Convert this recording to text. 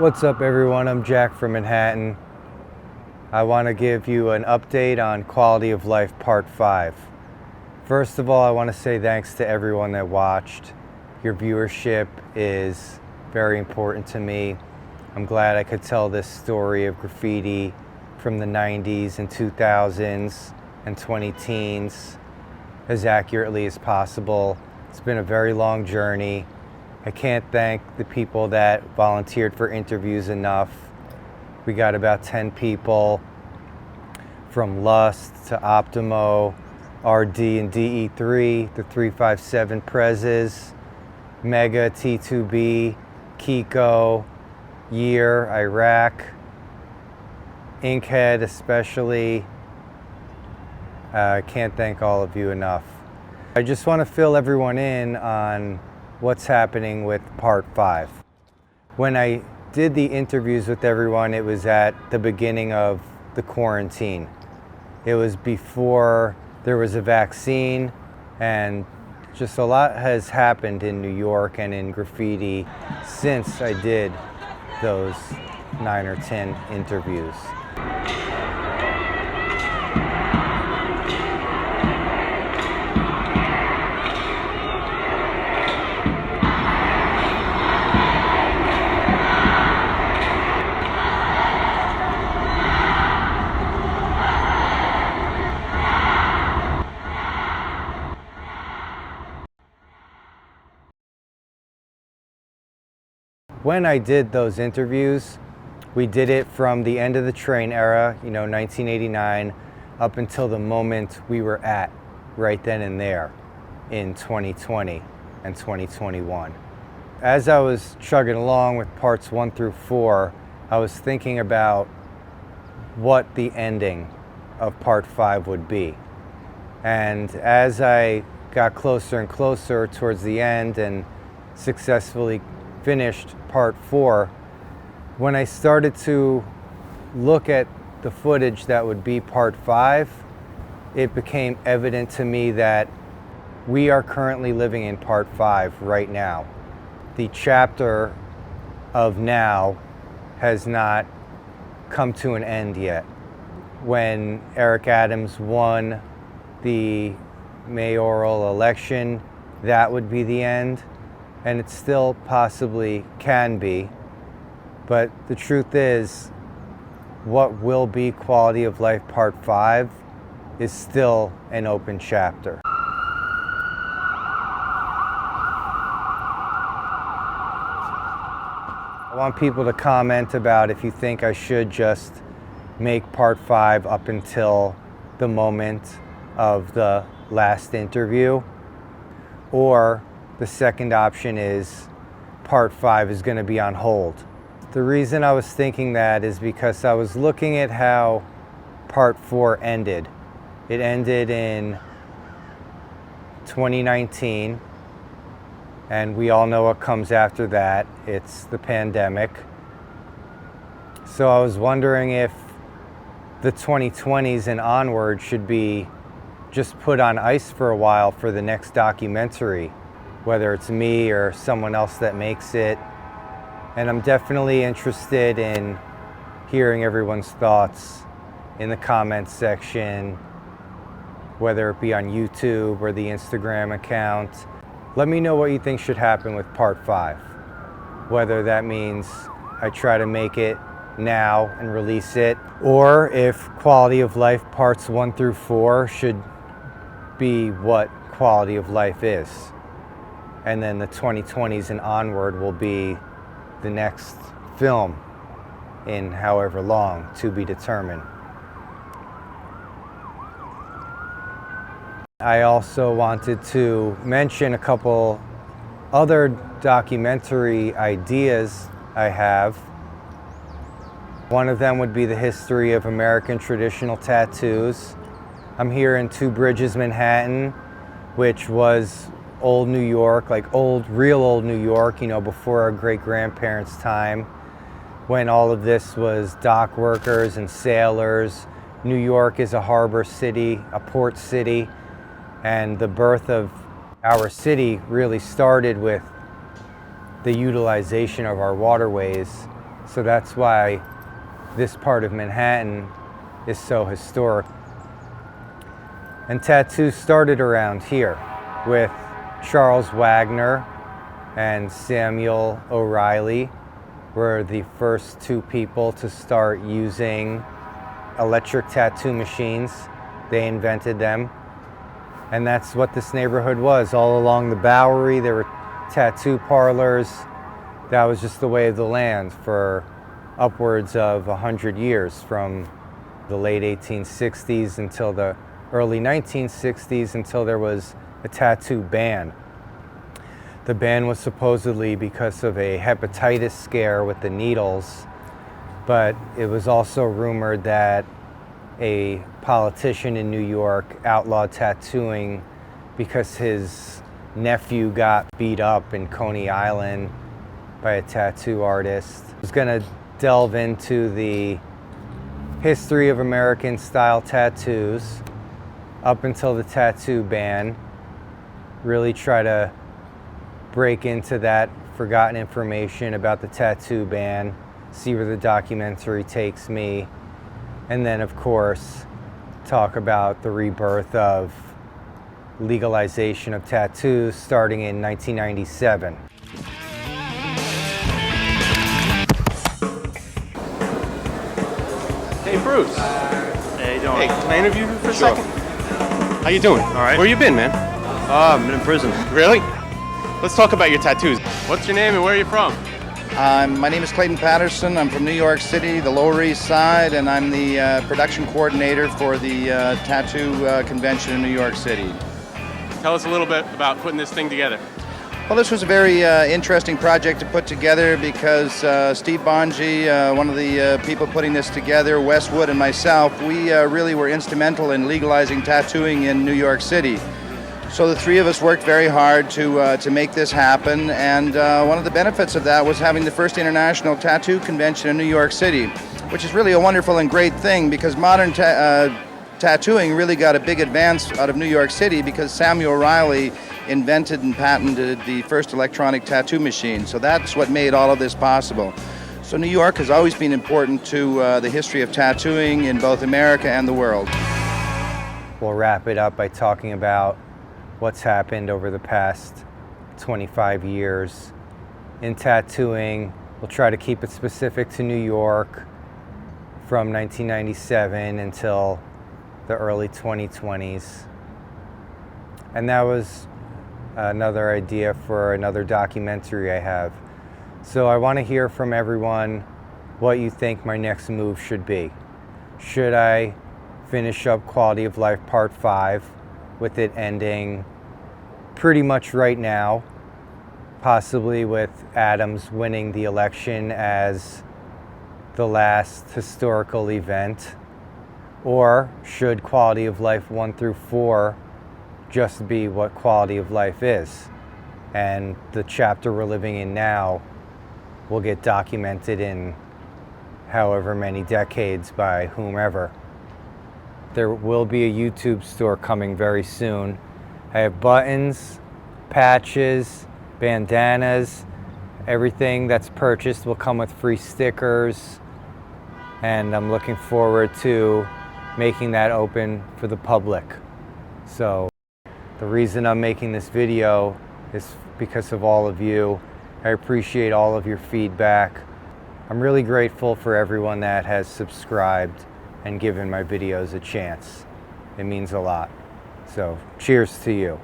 What's up, everyone? I'm Jack from Manhattan. I want to give you an update on Quality of Life Part 5. First of all, I want to say thanks to everyone that watched. Your viewership is very important to me. I'm glad I could tell this story of graffiti from the 90s and 2000s and 20-teens as accurately as possible. It's been a very long journey. I can't thank the people that volunteered for interviews enough. We got about 10 people from Lust to Optimo, RD and DE3, the 357 Prezes, Mega, T2B, Kiko, Year, Iraq, Inkhead especially. I can't thank all of you enough. I just want to fill everyone in on what's happening with Part 5. When I did the interviews with everyone, it was at the beginning of the quarantine. It was before there was a vaccine, and just a lot has happened in New York and in graffiti since I did those 9 or 10 interviews. When I did those interviews, we did it from the end of the train era, 1989, up until the moment we were at right then and there in 2020 and 2021. As I was chugging along with parts 1 through 4, I was thinking about what the ending of part 5 would be. And as I got closer and closer towards the end and successfully finished part 4, when I started to look at the footage that would be part 5, it became evident to me that we are currently living in part 5 right now. The chapter of now has not come to an end yet. When Eric Adams won the mayoral election, that would be the end. And it still possibly can be. But the truth is, what will be Quality of Life Part 5 is still an open chapter. I want people to comment about if you think I should just make Part 5 up until the moment of the last interview, or the second option is part 5 is going to be on hold. The reason I was thinking that is because I was looking at how part 4 ended. It ended in 2019, and we all know what comes after that. It's the pandemic. So I was wondering if the 2020s and onward should be just put on ice for a while for the next documentary, whether it's me or someone else that makes it. And I'm definitely interested in hearing everyone's thoughts in the comments section, whether it be on YouTube or the Instagram account. Let me know what you think should happen with part 5. Whether that means I try to make it now and release it, or if Quality of Life parts 1 through 4 should be what Quality of Life is. And then the 2020s and onward will be the next film in however long, to be determined. I also wanted to mention a couple other documentary ideas I have. One of them would be the history of American traditional tattoos. I'm here in Two Bridges, Manhattan, which was old New York, like real old New York, before our great-grandparents' time, when all of this was dock workers and sailors. New York is a harbor city, a port city, and the birth of our city really started with the utilization of our waterways So that's why this part of Manhattan is so historic. And tattoos started around here with Charles Wagner and Samuel O'Reilly were the first two people to start using electric tattoo machines. They invented them. And that's what this neighborhood was. All along the Bowery, there were tattoo parlors. That was just the way of the land for upwards of 100 years, from the late 1860s until the early 1960s, until there was a tattoo ban. The ban was supposedly because of a hepatitis scare with the needles, but it was also rumored that a politician in New York outlawed tattooing because his nephew got beat up in Coney Island by a tattoo artist. I was gonna delve into the history of American style tattoos up until the tattoo ban, really try to break into that forgotten information about the tattoo ban, see where the documentary takes me, and then of course talk about the rebirth of legalization of tattoos starting in 1997. Hey Bruce. Hey, you doing? Hey, can I interview you for a Sure. second? How you doing? All right. Where you been, man? I'm in prison. Really? Let's talk about your tattoos. What's your name and where are you from? My name is Clayton Patterson. I'm from New York City, the Lower East Side, and I'm the production coordinator for the tattoo convention in New York City. Tell us a little bit about putting this thing together. Well, this was a very interesting project to put together because Steve Bonji, one of the people putting this together, Westwood, and myself, we really were instrumental in legalizing tattooing in New York City. So the three of us worked very hard to make this happen, and one of the benefits of that was having the first international tattoo convention in New York City, which is really a wonderful and great thing because modern tattooing really got a big advance out of New York City because Samuel O'Reilly invented and patented the first electronic tattoo machine. So that's what made all of this possible. So New York has always been important to the history of tattooing in both America and the world. We'll wrap it up by talking about what's happened over the past 25 years in tattooing. We'll try to keep it specific to New York from 1997 until the early 2020s. And that was another idea for another documentary I have. So I want to hear from everyone what you think my next move should be. Should I finish up Quality of Life Part 5 with it ending pretty much right now, possibly with Adams winning the election as the last historical event? Or should Quality of Life 1 through 4 just be what quality of life is? And the chapter we're living in now will get documented in however many decades by whomever. There will be a YouTube store coming very soon. I have buttons, patches, bandanas. Everything that's purchased will come with free stickers. And I'm looking forward to making that open for the public. So the reason I'm making this video is because of all of you. I appreciate all of your feedback. I'm really grateful for everyone that has subscribed and given my videos a chance. It means a lot. So cheers to you.